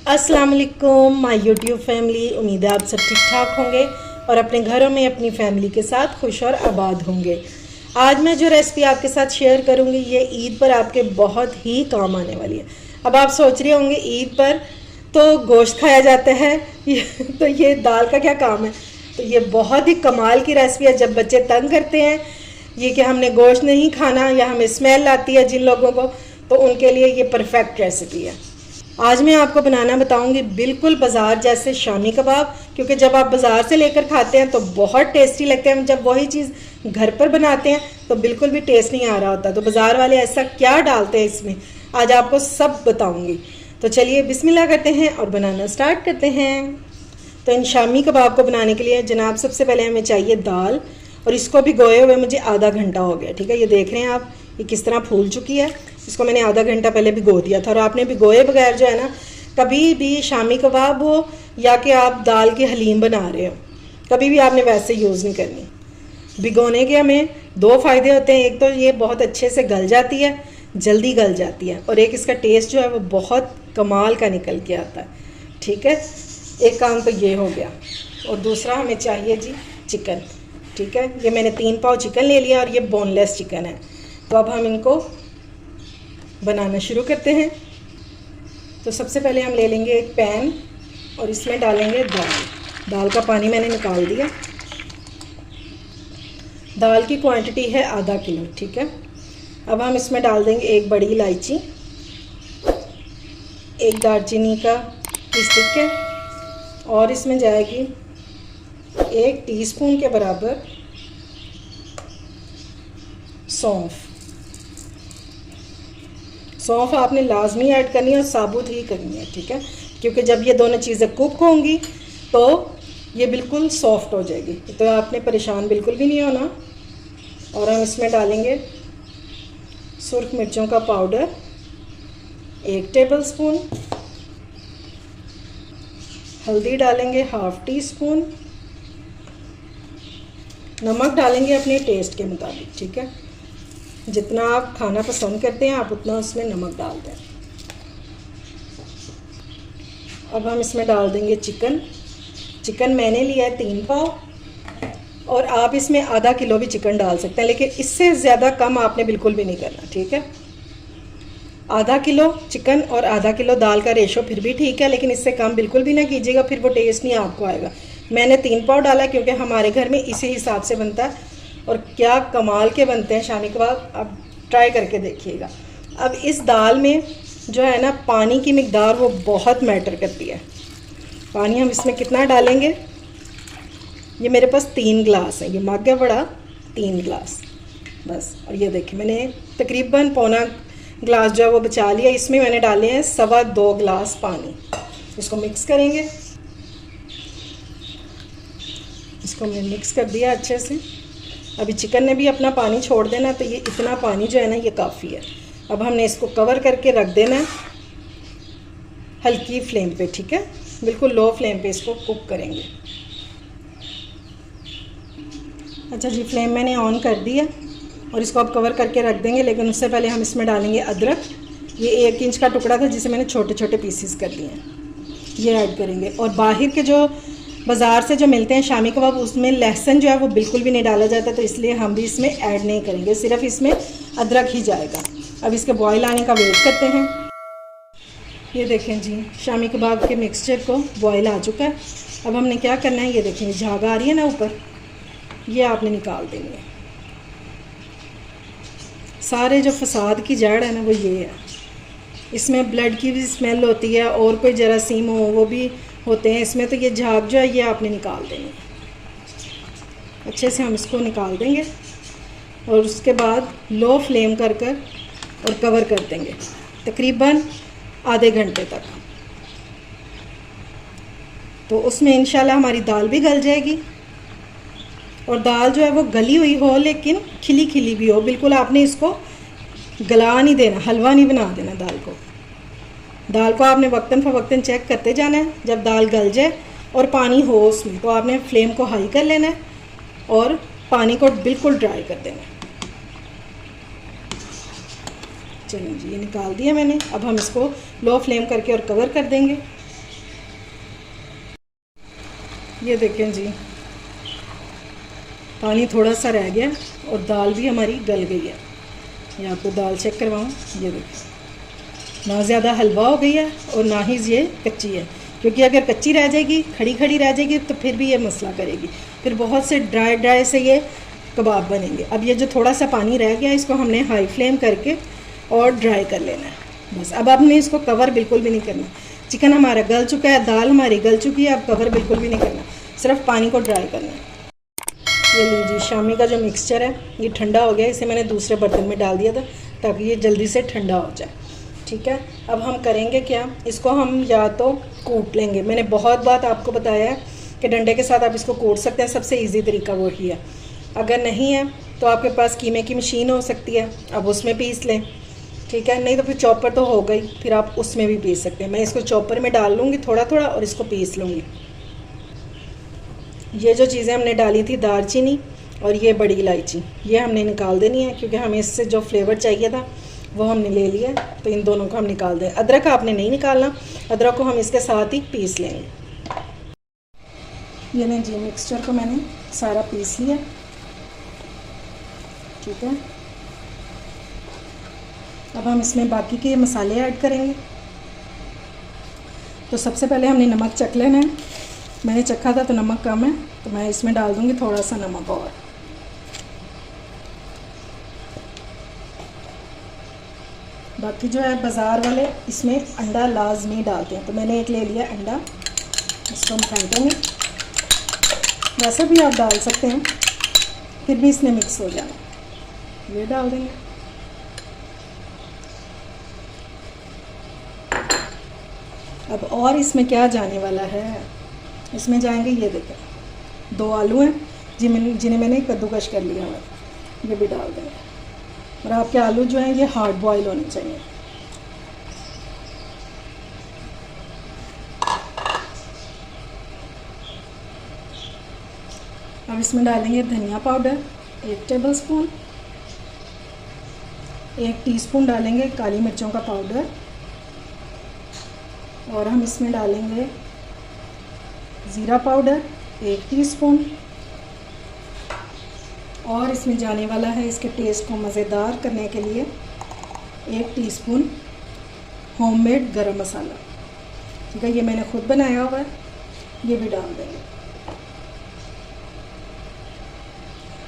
अस्सलाम वालेकुम my YouTube family. उम्मीद है आप सब ठीक ठाक होंगे और अपने घरों में अपनी फैमिली के साथ खुश और आबाद होंगे। आज मैं जो रेसिपी आपके साथ शेयर करूंगी ये ईद पर आपके बहुत ही काम आने वाली है। अब आप सोच रहे होंगे ईद पर तो गोश्त खाया जाता है तो ये दाल का क्या काम है। तो ये बहुत ही कमाल की रेसिपी है। जब बच्चे तंग करते हैं ये कि हमने गोश्त नहीं खाना या हमें स्मेल आती है जिन लोगों को, तो उनके लिए ये परफेक्ट रेसिपी है। आज मैं आपको बनाना बताऊंगी बिल्कुल बाज़ार जैसे शामी कबाब, क्योंकि जब आप बाज़ार से लेकर खाते हैं तो बहुत टेस्टी लगते हैं। जब वही चीज़ घर पर बनाते हैं तो बिल्कुल भी टेस्ट नहीं आ रहा होता। तो बाज़ार वाले ऐसा क्या डालते हैं इसमें, आज आपको सब बताऊंगी। तो चलिए बिस्मिल्लाह करते हैं और बनाना स्टार्ट करते हैं। तो इन शामी कबाब को बनाने के लिए जनाब सबसे पहले हमें चाहिए दाल, और इसको भिगोए हुए मुझे आधा घंटा हो गया। ठीक है, ये देख रहे हैं आप ये किस तरह फूल चुकी है। इसको मैंने आधा घंटा पहले भिगो दिया था। और आपने भिगोए बगैर जो है ना, कभी भी शामी कबाब हो या कि आप दाल की हलीम बना रहे हो, कभी भी आपने वैसे यूज़ नहीं करनी। भिगोने के हमें दो फ़ायदे होते हैं। एक तो ये बहुत अच्छे से गल जाती है, जल्दी गल जाती है, और एक इसका टेस्ट जो है वो बहुत कमाल का निकल के आता है। ठीक है, एक काम तो ये हो गया। और दूसरा हमें चाहिए जी चिकन। ठीक है, ये मैंने 3 पाव चिकन ले लिया और ये बोनलेस चिकन है। तो अब हम इनको बनाना शुरू करते हैं। तो सबसे पहले हम ले लेंगे एक पैन और इसमें डालेंगे दाल। दाल का पानी मैंने निकाल दिया। दाल की क्वांटिटी है आधा किलो। ठीक है, अब हम इसमें डाल देंगे एक बड़ी इलायची, एक दालचीनी का स्टिक है, और इसमें जाएगी 1 टीस्पून के बराबर सौंफ। सौंफ आपने लाजमी ऐड करनी है और साबुत ही करनी है। ठीक है, क्योंकि जब ये दोनों चीज़ें कुक होंगी तो ये बिल्कुल सॉफ्ट हो जाएगी। तो आपने परेशान बिल्कुल भी नहीं होना। और हम इसमें डालेंगे सुर्ख मिर्चों का पाउडर 1 टेबलस्पून, हल्दी डालेंगे 1/2 टीस्पून, नमक डालेंगे अपने टेस्ट के मुताबिक। ठीक है, जितना आप खाना पसंद करते हैं आप उतना उसमें नमक डाल दें। अब हम इसमें डाल देंगे चिकन। चिकन मैंने लिया है 3 पाव, और आप इसमें आधा किलो भी चिकन डाल सकते हैं, लेकिन इससे ज़्यादा कम आपने बिल्कुल भी नहीं करना। ठीक है, आधा किलो चिकन और आधा किलो दाल का रेशो फिर भी ठीक है, लेकिन इससे कम बिल्कुल भी ना कीजिएगा, फिर वो टेस्ट नहीं आपको आएगा। मैंने 3 पाव डाला क्योंकि हमारे घर में इसी हिसाब से बनता है, और क्या कमाल के बनते हैं शामी कबाब। आप ट्राई करके देखिएगा। अब इस दाल में जो है ना पानी की मिकदार वो बहुत मैटर करती है। पानी हम इसमें कितना डालेंगे, ये मेरे पास 3 गिलास है, ये मग है बड़ा, 3 गिलास बस। और ये देखिए मैंने तकरीबन पौना गिलास जो है वो बचा लिया। इसमें मैंने डाले हैं 2.25 गिलास पानी। इसको मिक्स करेंगे। इसको मैंने मिक्स कर दिया अच्छे से। अभी चिकन ने भी अपना पानी छोड़ देना, तो ये इतना पानी जो है ना ये काफ़ी है। अब हमने इसको कवर करके रख देना है हल्की फ्लेम पे। ठीक है, बिल्कुल लो फ्लेम पे इसको कुक करेंगे। अच्छा जी, फ्लेम मैंने ऑन कर दिया और इसको अब कवर करके रख देंगे। लेकिन उससे पहले हम इसमें डालेंगे अदरक। ये 1 इंच का टुकड़ा था जिसे मैंने छोटे छोटे पीसीस कर दिए हैं, ये ऐड करेंगे। और बाहर के जो बाज़ार से जो मिलते हैं शामी कबाब उसमें लहसुन जो है वो बिल्कुल भी नहीं डाला जाता, तो इसलिए हम भी इसमें ऐड नहीं करेंगे, सिर्फ इसमें अदरक ही जाएगा। अब इसके बॉयल आने का वेट करते हैं। ये देखें जी, शामी कबाब के मिक्सचर को बॉयल आ चुका है। अब हमने क्या करना है, ये देखें झाग आ रही है ना ऊपर, ये आपने निकाल देनी है। सारे जो फसाद की जड़ है ना वो ये है। इसमें ब्लड की भी स्मेल होती है और कोई जरासीम हो वो भी होते हैं इसमें। तो ये झाग जो है ये आपने निकाल देंगे। अच्छे से हम इसको निकाल देंगे और उसके बाद लो फ्लेम कर कर और कवर कर देंगे तकरीबन आधे घंटे तक। तो उसमें इंशाल्लाह हमारी दाल भी गल जाएगी। और दाल जो है वो गली हुई हो लेकिन खिली खिली भी हो। बिल्कुल आपने इसको गला नहीं देना, हलवा नहीं बना देना दाल को। दाल को आपने वक्तन फ़वक्तन चेक करते जाना है। जब दाल गल जाए और पानी हो उसमें तो आपने फ्लेम को हाई कर लेना है और पानी को बिल्कुल ड्राई कर देना है। चलिए जी, ये निकाल दिया मैंने। अब हम इसको लो फ्लेम करके और कवर कर देंगे ये देखें जी, पानी थोड़ा सा रह गया और दाल भी हमारी गल गई है। ये आपको दाल चेक करवाऊँ, ये देखें ना ज़्यादा हलवा हो गई है और ना ही ये कच्ची है, क्योंकि अगर कच्ची रह जाएगी, खड़ी खड़ी रह जाएगी तो फिर भी ये मसला करेगी, फिर बहुत से ड्राई से ये कबाब बनेंगे। अब ये जो थोड़ा सा पानी रह गया इसको हमने हाई फ्लेम करके और ड्राई कर लेना है बस। अब हमने इसको कवर बिल्कुल भी नहीं करना। चिकन हमारा गल चुका है, दाल हमारी गल चुकी है, अब कवर बिल्कुल भी नहीं करना, सिर्फ पानी को ड्राई करना है। ये लीजिए शामी का जो मिक्सचर है ये ठंडा हो गया, इसे मैंने दूसरे बर्तन में डाल दिया था ताकि ये जल्दी से ठंडा हो जाए। ठीक है, अब हम करेंगे क्या, इसको हम या तो कूट लेंगे। मैंने बहुत बात आपको बताया है कि डंडे के साथ आप इसको कूट सकते हैं, सबसे ईजी तरीका वही है। अगर नहीं है तो आपके पास कीमे की मशीन हो सकती है, अब उसमें पीस लें। ठीक है, नहीं तो फिर चॉपर तो हो गई, फिर आप उसमें भी पीस सकते हैं। मैं इसको चॉपर में डाल लूँगी थोड़ा थोड़ा और इसको पीस लूँगी। ये जो चीज़ें हमने डाली थी, दालचीनी और ये बड़ी इलायची, ये हमने निकाल देनी है, क्योंकि हमें इससे जो फ्लेवर चाहिए था वो हमने ले लिया, तो इन दोनों को हम निकाल दें। अदरक आपने नहीं निकालना, अदरक को हम इसके साथ ही पीस लेंगे। ये नहीं जी, मिक्सचर को मैंने सारा पीस लिया। ठीक है, अब हम इसमें बाकी के मसाले ऐड करेंगे। तो सबसे पहले हमने नमक चख लेना है। मैंने चखा था तो नमक कम है, तो मैं इसमें डाल दूँगी थोड़ा सा नमक और। बाकी जो है बाज़ार वाले इसमें अंडा लाजमी डालते हैं, तो मैंने एक ले लिया अंडा, इसको हम फेंटेंगे। वैसे भी आप डाल सकते हैं, फिर भी इसमें मिक्स हो जाना। ये डाल देंगे। अब और इसमें क्या जाने वाला है, इसमें जाएंगे, ये देखें 2 आलू हैं जिन्हें मैंने कद्दूकश कर लिया है, ये भी डाल देंगे। और आपके आलू जो हैं ये हार्ड बॉयल होने चाहिए। अब इसमें डालेंगे धनिया पाउडर 1 टेबलस्पून, 1 टीस्पून डालेंगे काली मिर्चों का पाउडर, और हम इसमें डालेंगे ज़ीरा पाउडर 1 टीस्पून, और इसमें जाने वाला है इसके टेस्ट को मज़ेदार करने के लिए 1 टीस्पून होममेड गरम मसाला। ठीक है, ये मैंने खुद बनाया हुआ है, ये भी डाल देंगे।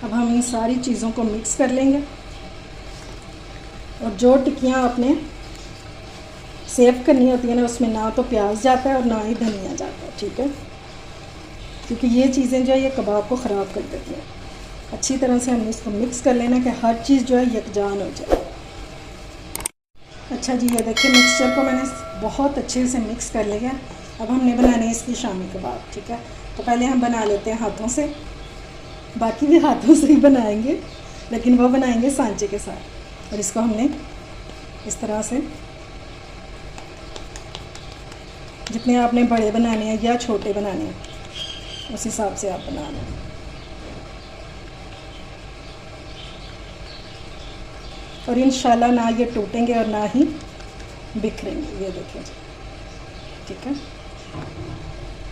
अब हम इन सारी चीज़ों को मिक्स कर लेंगे। और जो टिक्कियाँ आपने सेव करनी होती है ना, उसमें ना तो प्याज जाता है और ना ही धनिया जाता है। ठीक है, क्योंकि ये चीज़ें जो है ये कबाब को ख़राब कर देती हैं। अच्छी तरह से हमने इसको मिक्स कर लेना कि हर चीज़ जो है यकजान हो जाए। अच्छा जी, ये देखिए मिक्सचर को मैंने बहुत अच्छे से मिक्स कर लिया। अब हमने बनाने हैं इसकी शामी कबाब। ठीक है, तो पहले हम बना लेते हैं हाथों से, बाकी भी हाथों से ही बनाएंगे, लेकिन वो बनाएंगे सांचे के साथ। और इसको हमने इस तरह से, जितने आपने बड़े बनाने हैं या छोटे बनाने हैं उस हिसाब से आप बना लें। और इंशाल्लाह ना ये टूटेंगे और ना ही बिखरेंगे। ये देखिए जी, ठीक है,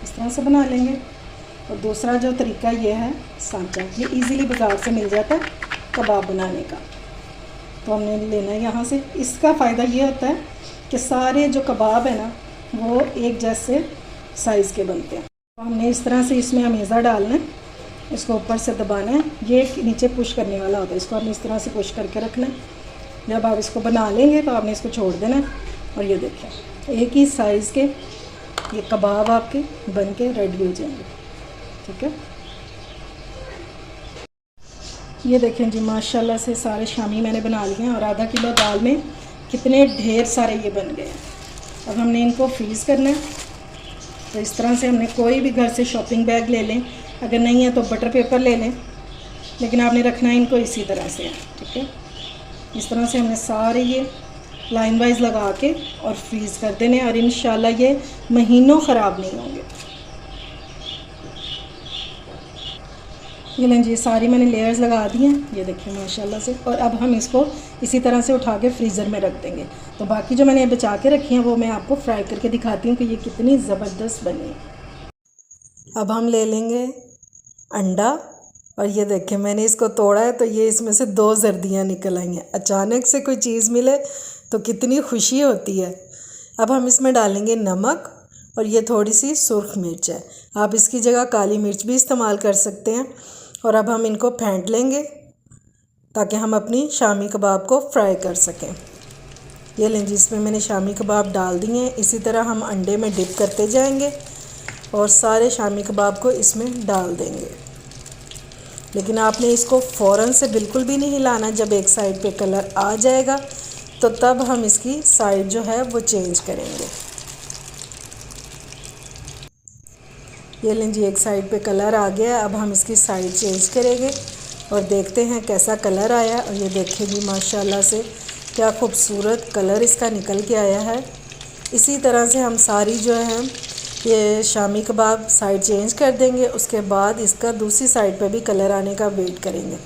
इस तरह से बना लेंगे। और दूसरा जो तरीका ये है सांचा, ये इजीली बाज़ार से मिल जाता है कबाब बनाने का, तो हमने लेना है यहाँ से। इसका फ़ायदा ये होता है कि सारे जो कबाब है ना वो एक जैसे साइज़ के बनते हैं। तो हमने इस तरह से इसमें अमेज़ा डालना है, इसको ऊपर से दबाना है, ये नीचे पुश करने वाला होता है, इसको आपने इस तरह से पुश करके रखना है। जब आप इसको बना लेंगे तो आपने इसको छोड़ देना है। और ये देखिए एक ही साइज़ के ये कबाब आपके बन के रेडी हो जाएंगे। ठीक है, ये देखें जी माशाल्लाह से सारे शामी मैंने बना लिए हैं, और आधा किलो दाल में कितने ढेर सारे ये बन गए हैं। अब हमने इनको फ्रीज़ करना है। तो इस तरह से हमने कोई भी घर से शॉपिंग बैग ले लें, अगर नहीं है तो बटर पेपर ले लें, लेकिन आपने रखना है इनको इसी तरह से। ठीक है, इस तरह से हमने सारे ये लाइन वाइज लगा के और फ्रीज़ कर देने, और इंशाल्लाह ये महीनों ख़राब नहीं होंगे। ये लें जी, सारी मैंने लेयर्स लगा दी हैं, ये देखिए माशाल्लाह से। और अब हम इसको इसी तरह से उठा के फ्रीज़र में रख देंगे। तो बाकी जो मैंने बचा के रखी हैं वो मैं आपको फ्राई करके दिखाती हूँ कि ये कितनी ज़बरदस्त बनी है। अब हम ले लेंगे अंडा और ये देखें मैंने इसको तोड़ा है तो ये इसमें से 2 जर्दियाँ निकल आई हैं। अचानक से कोई चीज़ मिले तो कितनी खुशी होती है। अब हम इसमें डालेंगे नमक और ये थोड़ी सी सुर्ख मिर्च है, आप इसकी जगह काली मिर्च भी इस्तेमाल कर सकते हैं। और अब हम इनको फेंट लेंगे ताकि हम अपनी शामी कबाब को फ्राई कर सकें। ये लें जी, इसमें मैंने शामी कबाब डाल दिए हैं। इसी तरह हम अंडे में डिप करते जाएंगे और सारे शामी कबाब को इसमें डाल देंगे। लेकिन आपने इसको फ़ौरन से बिल्कुल भी नहीं हिलाना। जब एक साइड पे कलर आ जाएगा तो तब हम इसकी साइड जो है वो चेंज करेंगे। ये लें जी, एक साइड पे कलर आ गया। अब हम इसकी साइड चेंज करेंगे और देखते हैं कैसा कलर आया। और ये देखिए जी, माशाल्लाह से क्या खूबसूरत कलर इसका निकल के आया है। इसी तरह से हम सारी जो है ये शामी कबाब साइड चेंज कर देंगे। उसके बाद इसका दूसरी साइड पे भी कलर आने का वेट करेंगे।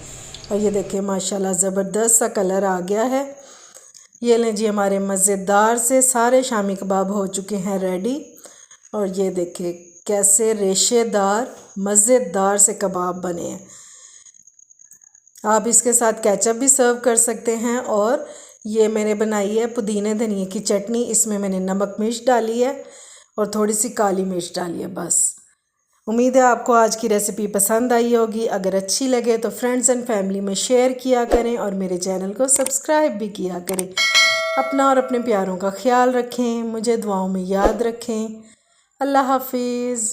और ये देखिए माशाल्लाह ज़बरदस्त सा कलर आ गया है। ये लें जी, हमारे मज़ेदार से सारे शामी कबाब हो चुके हैं रेडी। और ये देखिए कैसे रेशेदार मज़ेदार से कबाब बने हैं। आप इसके साथ केचप भी सर्व कर सकते हैं। और ये मैंने बनाई है पुदीने धनिए की चटनी। इसमें मैंने नमक मिर्च डाली है और थोड़ी सी काली मिर्च डाली है बस। उम्मीद है आपको आज की रेसिपी पसंद आई होगी। अगर अच्छी लगे तो फ्रेंड्स एंड फैमिली में शेयर किया करें और मेरे चैनल को सब्सक्राइब भी किया करें। अपना और अपने प्यारों का ख्याल रखें, मुझे दुआओं में याद रखें। अल्लाह हाफिज़।